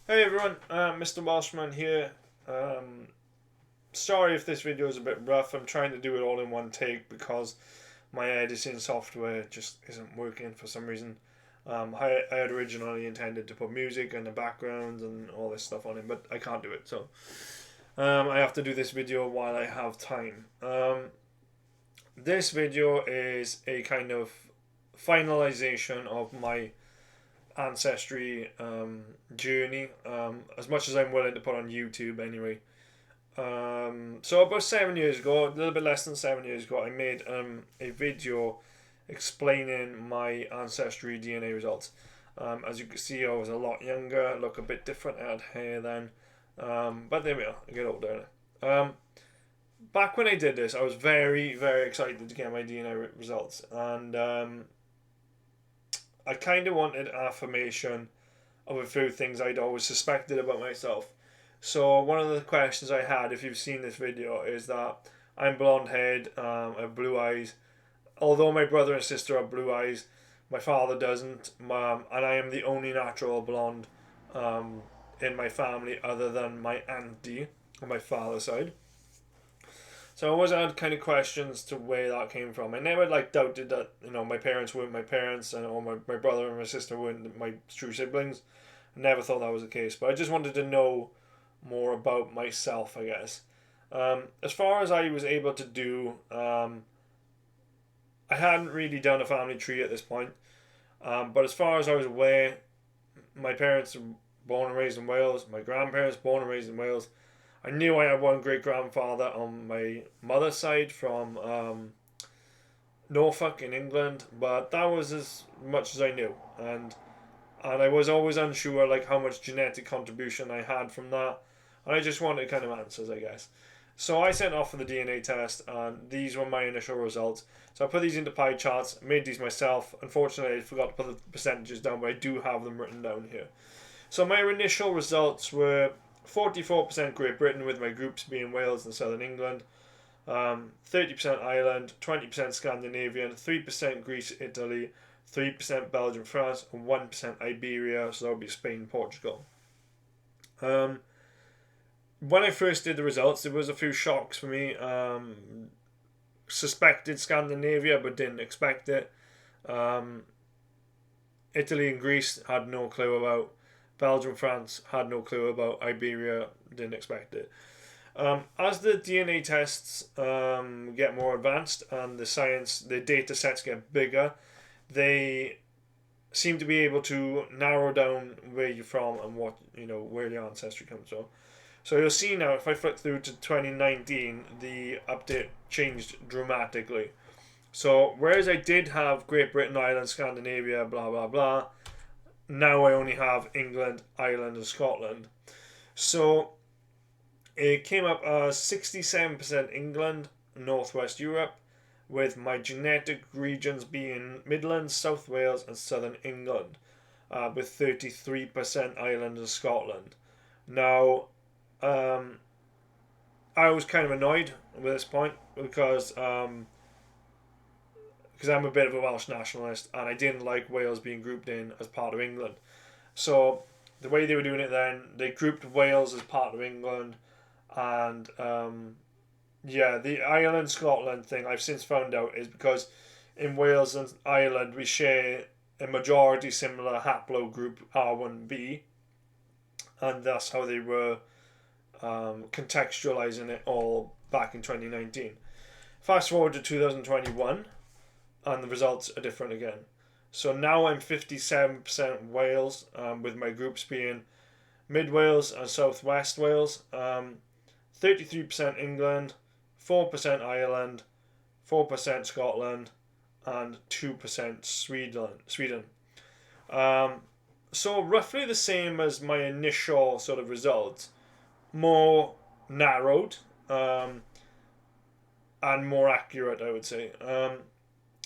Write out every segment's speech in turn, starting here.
Hey everyone, Mr. Welshman here. Um, Sorry if this video is a bit rough. I'm trying to do it all in one take because my editing software just isn't working for some reason. I had originally intended to put music and the background and all this stuff on it, but I can't do it. So I have to do this video while I have time. This video is a kind of finalization of my ancestry journey, as much as I'm willing to put on YouTube anyway. So about 7 years ago, a little bit less than 7 years ago, I made a video explaining my ancestry DNA results. As you can see, I was a lot younger, look a bit different. I had hair then, but there we are. I get older now. Back when I did this, I was very, very excited to get my DNA results, and I kind of wanted affirmation of a few things I'd always suspected about myself. So one of the questions I had, if you've seen this video, is that I'm blonde haired, I have blue eyes. Although my brother and sister have blue eyes, my father doesn't, and I am the only natural blonde in my family other than my auntie on my father's side. So I always had kind of questions to where that came from. I never doubted that my parents weren't my parents and or my brother and my sister weren't my true siblings. I never thought that was the case, but I just wanted to know more about myself, I guess. As far as I was able to do, I hadn't really done a family tree at this point. But as far as I was aware, my parents were born and raised in Wales. My grandparents born and raised in Wales. I knew I had one great grandfather on my mother's side from Norfolk in England, but that was as much as I knew, and I was always unsure how much genetic contribution I had from that, and I just wanted kind of answers, I guess. So I sent off for the DNA test, and these were my initial results. So I put these into pie charts, made these myself. Unfortunately, I forgot to put the percentages down, but I do have them written down here. So my initial results were 44% Great Britain, with my groups being Wales and Southern England, 30% Ireland, 20% Scandinavian, 3% Greece, Italy, 3% Belgium, France, and 1% Iberia, so that would be Spain, Portugal. When I first did the results, there was a few shocks for me. Suspected Scandinavia, but didn't expect it. Um, Italy and Greece had no clue about. Belgium, France had no clue about. Iberia didn't expect it. As the DNA tests get more advanced and the data sets get bigger, they seem to be able to narrow down where you're from and where your ancestry comes from. So you'll see now, if I flip through to 2019, the update changed dramatically. So whereas I did have Great Britain, Ireland, Scandinavia, blah blah blah, now I only have England, Ireland, and Scotland. So it came up as 67% England, Northwest Europe, with my genetic regions being Midlands, South Wales, and Southern England, with 33% Ireland and Scotland. Now, I was kind of annoyed with this point because I'm a bit of a Welsh nationalist and I didn't like Wales being grouped in as part of England. So the way they were doing it then, they grouped Wales as part of England, and the Ireland Scotland thing I've since found out is because in Wales and Ireland we share a majority similar haplogroup R1b, and that's how they were contextualizing it all back in 2019. Fast forward to 2021, and the results are different again. So now I'm 57% Wales, with my groups being Mid Wales and South West Wales, 33% England, 4% Ireland, 4% Scotland, and 2% Sweden. So roughly the same as my initial sort of results, more narrowed, and more accurate, I would say.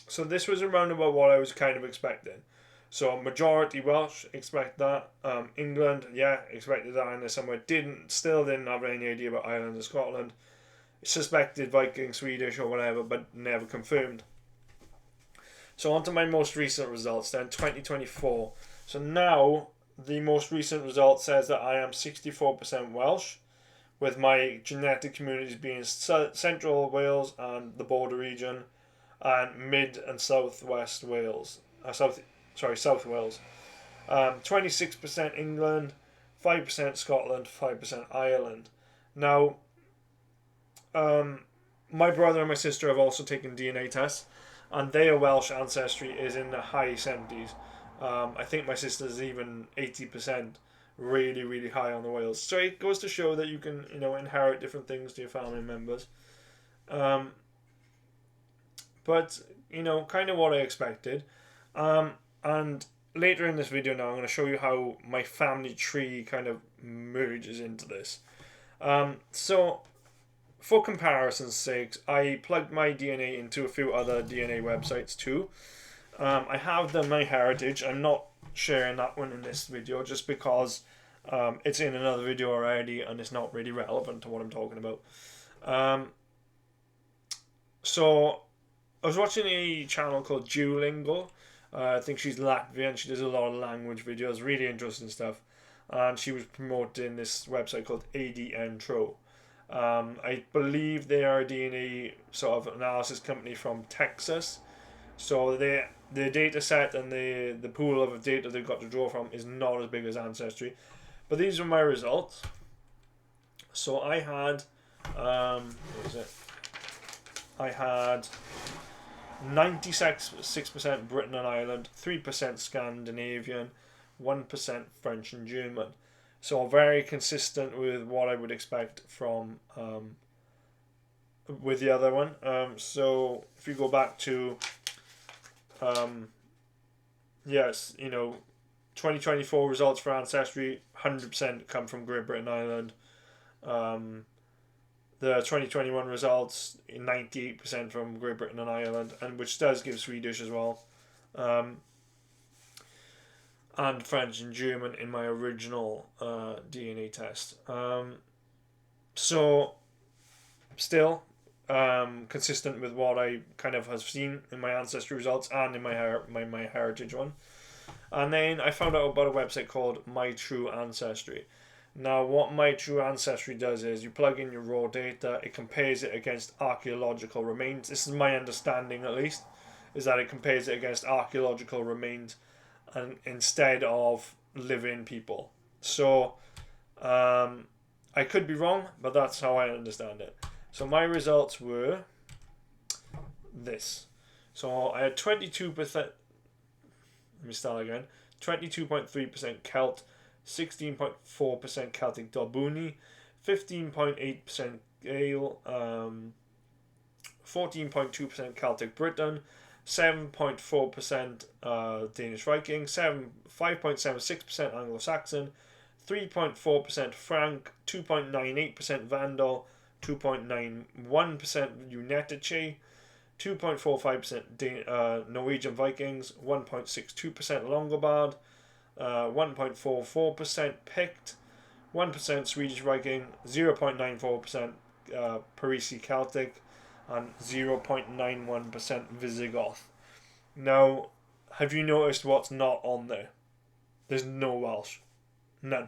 So this was around about what I was kind of expecting. So majority Welsh, expect that. England, yeah, expected that in there somewhere. Still didn't have any idea about Ireland and Scotland. Suspected Viking, Swedish or whatever, but never confirmed. So on to my most recent results then, 2024. So now the most recent result says that I am 64% Welsh, with my genetic communities being Central Wales and the border region, and Mid and Southwest Wales. South Wales. 26% England, 5% Scotland, 5% Ireland. Now, my brother and my sister have also taken DNA tests, and their Welsh ancestry is in the high 70s. I think my sister's even 80%, really, really high on the Wales. So it goes to show that you can, inherit different things to your family members. But, kind of what I expected. And later in this video now, I'm going to show you how my family tree kind of merges into this. So, for comparison's sake, I plugged my DNA into a few other DNA websites too. I have the MyHeritage. I'm not sharing that one in this video just because it's in another video already and it's not really relevant to what I'm talking about. So I was watching a channel called Duolingo. I think she's Latvian. She does a lot of language videos, really interesting stuff. And she was promoting this website called ADNTRO. I believe they are a DNA sort of analysis company from Texas. So the data set and the pool of data they've got to draw from is not as big as Ancestry. But these are my results. So I had, what was it? I had 96% Britain and Ireland, 3% Scandinavian, 1% French and German. So very consistent with what I would expect from with the other one. So if you go back to 2024 results for Ancestry, 100% come from Great Britain and Ireland. The 2021 results, 98% from Great Britain and Ireland, and which does give Swedish as well. And French and German in my original DNA test. So, still consistent with what I kind of have seen in my Ancestry results and in my Heritage one. And then I found out about a website called My True Ancestry. Now, what My True Ancestry does is you plug in your raw data, it compares it against archaeological remains. This is my understanding, at least, is that it compares it against archaeological remains and instead of living people. So, I could be wrong, but that's how I understand it. So my results were this. So I had 22%. Let me start again. 22.3% Celt, 16.4% Celtic Dalbuni, 15.8% Gael, 14.2% Celtic Briton, 7.4% Danish Viking, 5.76% Anglo-Saxon, 3.4% Frank, 2.98% Vandal, 2.91% Unetice, 2.45% Norwegian Vikings, 1.62% Longobard, 1.44% Pict, 1% Swedish Viking, 0.94% Parisi Celtic, and 0.91% Visigoth. Now, have you noticed what's not on there? There's no Welsh. None.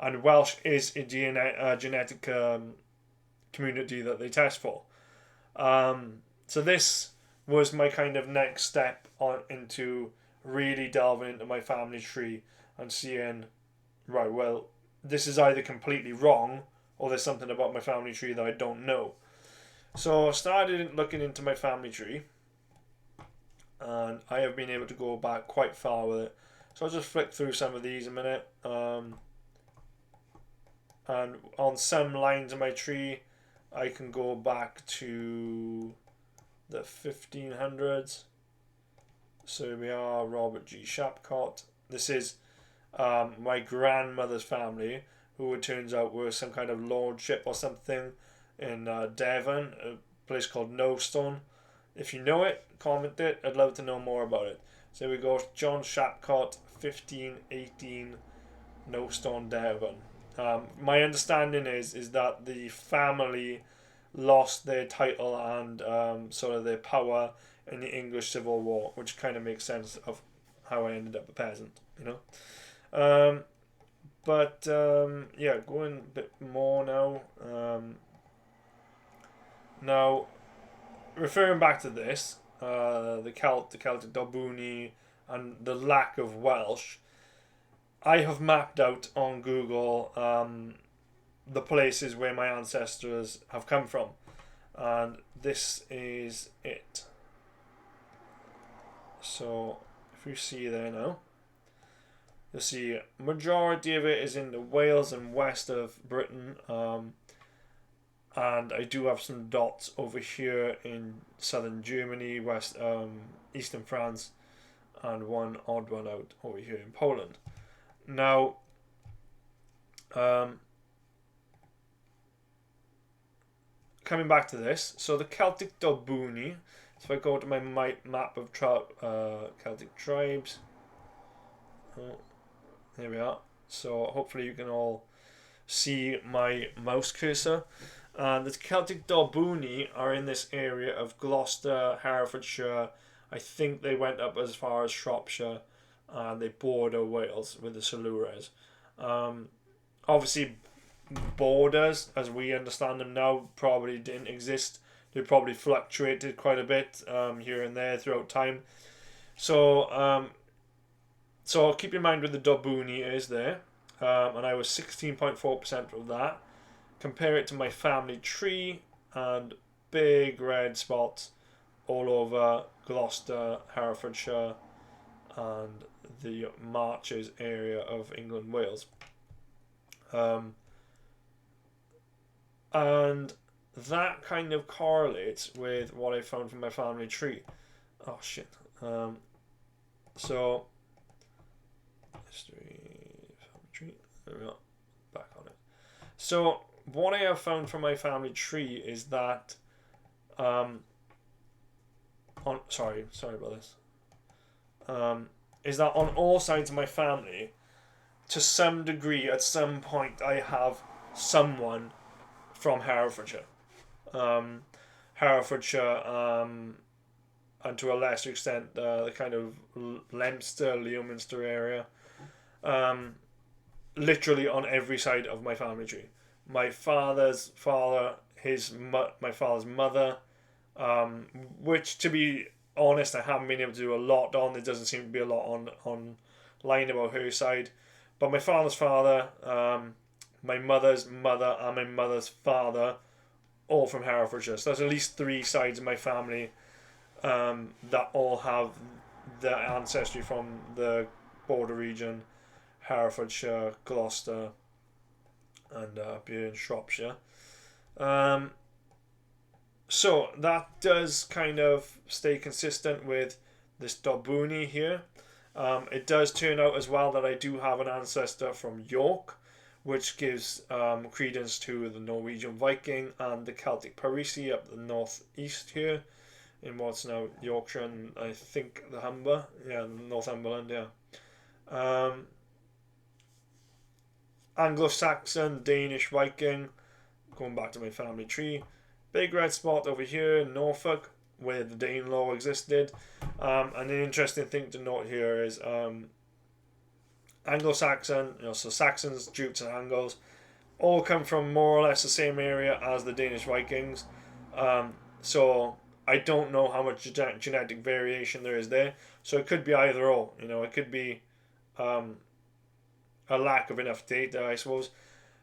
And Welsh is a genetic community that they test for. So this was my kind of next step into really delving into my family tree and seeing, right, well, this is either completely wrong or there's something about my family tree that I don't know. So I started looking into my family tree and I have been able to go back quite far with it. So I'll just flick through some of these a minute. And on some lines of my tree, I can go back to the 1500s. So we are Robert G. Shapcott. This is my grandmother's family, who it turns out were some kind of lordship or something in Devon, a place called Knowstone. If you know it, comment it. I'd love to know more about it. So we go John Shapcott, 1518, Knowstone, Devon. My understanding is that the family lost their title and sort of their power in the English Civil War, which kind of makes sense of how I ended up a peasant, you know. Um, but yeah, going a bit more now. Now, referring back to this, the Celtic Dobuni, and the lack of Welsh, I have mapped out on Google the places where my ancestors have come from, and this is it. So, if you see there now, you'll see majority of it is in the Wales and west of Britain. And I do have some dots over here in southern Germany, eastern France, and one odd one out over here in Poland. Now, coming back to this, so the Celtic Dobuni. So if I go to my map of Celtic tribes, here we are. So hopefully you can all see my mouse cursor. The Celtic Dobuni are in this area of Gloucester, Herefordshire. I think they went up as far as Shropshire, and they border Wales with the Silures. Obviously, borders, as we understand them now, probably didn't exist. They probably fluctuated quite a bit here and there throughout time. So keep in mind where the Dobuni is there, and I was 16.4% of that. Compare it to my family tree, and big red spots all over Gloucester, Herefordshire, and the Marches area of England, Wales. And that kind of correlates with what I found from my family tree. Oh shit. So history family tree. There we go. Back on it. So what I have found from my family tree is that sorry about this. Is that on all sides of my family, to some degree, at some point, I have someone from Herefordshire. Herefordshire, and to a lesser extent, the kind of Leinster, Leominster area. Literally on every side of my family tree. My father's father, my father's mother, which, to be honest, I haven't been able to do a lot on. There doesn't seem to be a lot online about her side. But my father's father, my mother's mother, and my mother's father, all from Herefordshire. So there's at least 3 sides of my family that all have the ancestry from the border region, Herefordshire, Gloucester, and up here in Shropshire. So that does kind of stay consistent with this Dobuni here. It does turn out as well that I do have an ancestor from York, which gives credence to the Norwegian Viking and the Celtic Parisi up the northeast here in what's now Yorkshire and I think the Humber, Northumberland, Anglo-Saxon, Danish Viking, going back to my family tree. Big red spot over here in Norfolk, where the Danelaw existed. And an interesting thing to note here is Anglo-Saxon, so Saxons, Jutes, and Angles all come from more or less the same area as the Danish Vikings. So I don't know how much genetic variation there is there. So it could be either or. It could be a lack of enough data, I suppose.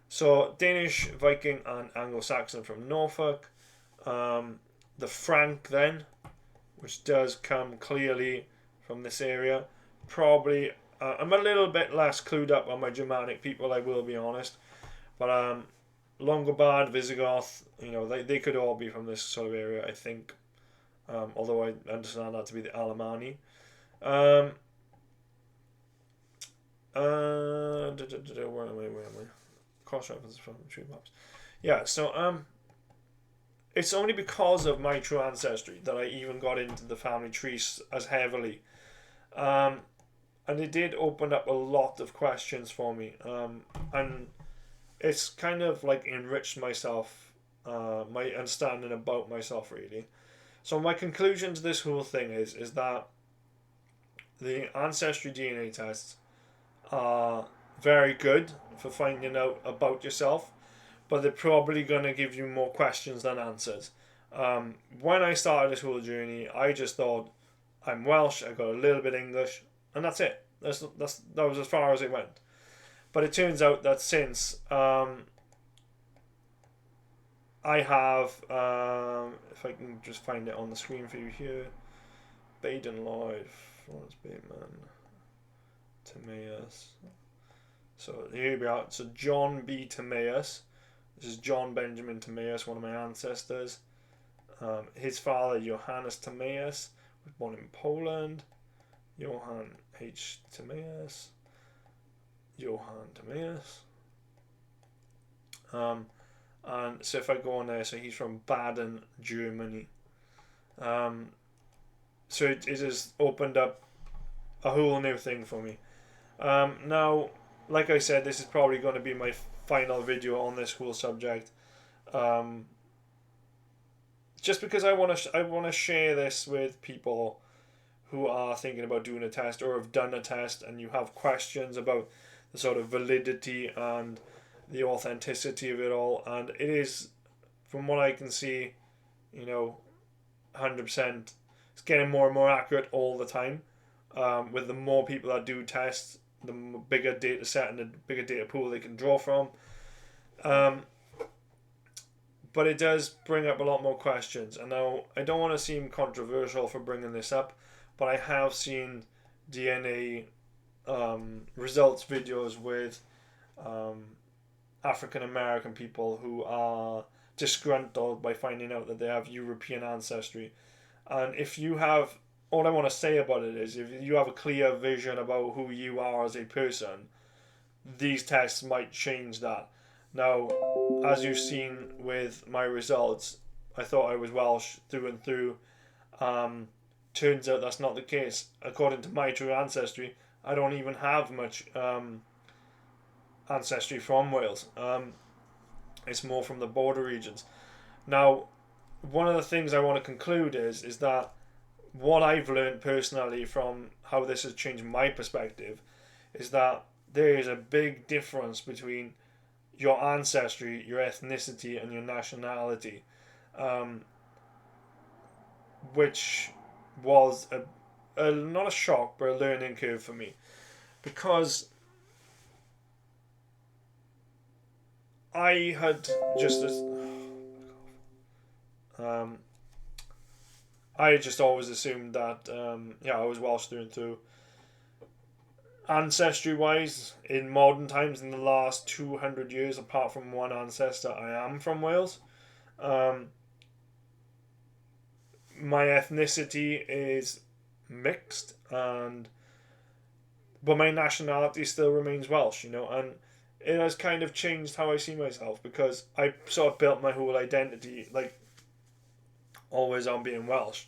So Danish, Viking, and Anglo-Saxon from Norfolk. The Frank then, which does come clearly from this area. Probably, I'm a little bit less clued up on my Germanic people, I will be honest. But Longobard, Visigoth, they could all be from this sort of area, I think. Although I understand that to be the Alemanni. Where am I? Cross references from tree maps. Yeah, so it's only because of my true ancestry that I even got into the family trees as heavily. And it did open up a lot of questions for me. And it's kind of like enriched myself, my understanding about myself, really. So my conclusion to this whole thing is that the Ancestry DNA tests are very good for finding out about yourself, but they're probably going to give you more questions than answers. When I started this whole journey, I just thought, I'm Welsh, I got a little bit English, and that's it. That was as far as it went. But it turns out that since I have, if I can just find it on the screen for you here, Baden Lloyd, Florence Bateman, Timaeus. So here we are. So John B. Timaeus. This is John Benjamin Timaeus, one of my ancestors. His father, Johannes Timaeus, was born in Poland. Johann H. Timaeus. Johann Timaeus. And so if I go on there, so he's from Baden, Germany. So it has opened up a whole new thing for me. Now, like I said, this is probably going to be my final video on this whole subject. Just because I want to share this with people who are thinking about doing a test or have done a test, and you have questions about the sort of validity and the authenticity of it all. And it is, from what I can see, 100%. It's getting more and more accurate all the time. With the more people that do tests, the bigger data set and the bigger data pool they can draw from. But it does bring up a lot more questions. And now, I don't want to seem controversial for bringing this up, but I have seen DNA results videos with African American people who are disgruntled by finding out that they have European ancestry. And if you have, all I want to say about it is, if you have a clear vision about who you are as a person, these tests might change that. Now, as you've seen with my results, I thought I was Welsh through and through. Turns out that's not the case. According to my true ancestry, I don't even have much ancestry from Wales. It's more from the border regions. Now, one of the things I want to conclude is that what I've learned personally from how this has changed my perspective is that there is a big difference between your ancestry, your ethnicity, and your nationality, which was a not a shock, but a learning curve for me, because I had just I just always assumed that I was Welsh through and through. Ancestry wise, in modern times, in the last 200 years, apart from one ancestor, I am from Wales. My ethnicity is mixed, but my nationality still remains Welsh, and it has kind of changed how I see myself, because I sort of built my whole identity always on being Welsh,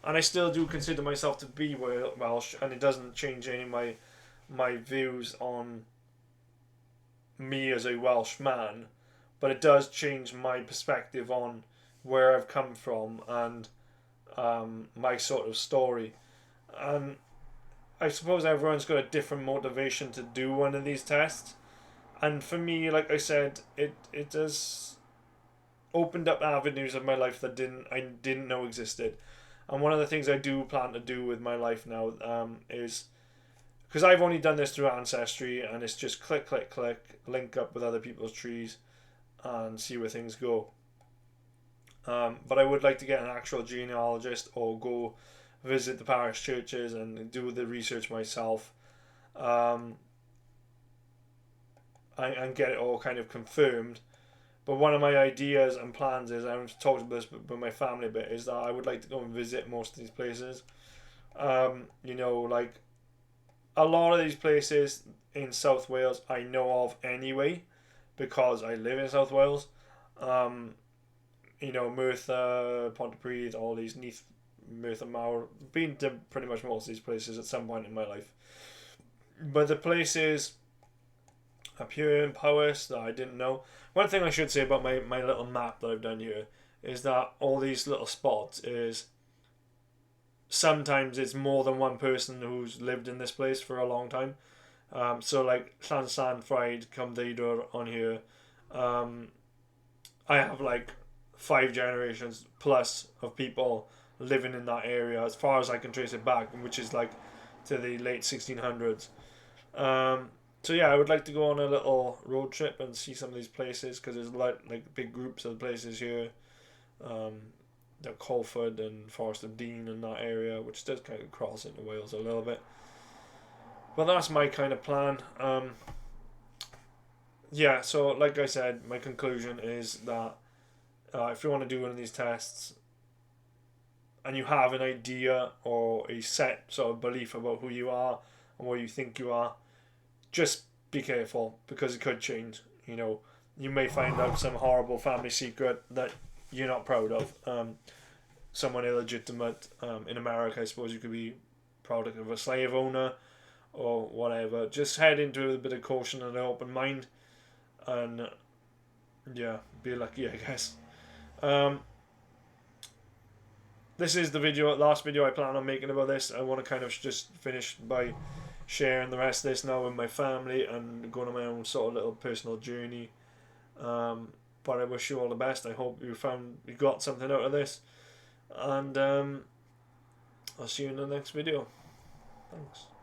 and I still do consider myself to be Welsh, and it doesn't change any of my views on me as a Welsh man, but it does change my perspective on where I've come from and my sort of story. And I suppose everyone's got a different motivation to do one of these tests, and for me, like I said, it has opened up avenues of my life that I didn't know existed. And one of the things I do plan to do with my life now is, because I've only done this through Ancestry, and it's just click, click, click, link up with other people's trees and see where things go. But I would like to get an actual genealogist or go visit the parish churches and do the research myself, and get it all kind of confirmed. But one of my ideas and plans is, I've talked about this with my family a bit, is that I would like to go and visit most of these places. Like a lot of these places in South Wales I know of anyway, because I live in South Wales. Merthyr, Pontypridd, all these Neath, Merthyr Mawr, been to pretty much most of these places at some point in my life. But the places up here in Powys that I didn't know. One thing I should say about my little map that I've done here is that all these little spots is, sometimes it's more than one person who's lived in this place for a long time. So like Llansan Fried, Cymdeidor on here. Um, I have like 5 generations plus of people living in that area as far as I can trace it back, which is like to the late 1600s. Um, so yeah, I would like to go on a little road trip and see some of these places because there's like big groups of places here. Um, like Colford and Forest of Dean and that area, which does kind of cross into Wales a little bit. But that's my kind of plan. Yeah, so like I said, my conclusion is that if you want to do one of these tests and you have an idea or a set sort of belief about who you are and what you think you are, just be careful because it could change. You know, you may find out some horrible family secret that you're not proud of. Someone illegitimate in America, I suppose you could be product of a slave owner or whatever. Just head into it with a bit of caution and an open mind, and yeah, be lucky, I guess. Um, this is the last video I plan on making about this. I want to kind of just finish by sharing the rest of this now with my family and going on my own sort of little personal journey. But I wish you all the best. I hope you got something out of this, and I'll see you in the next video. Thanks.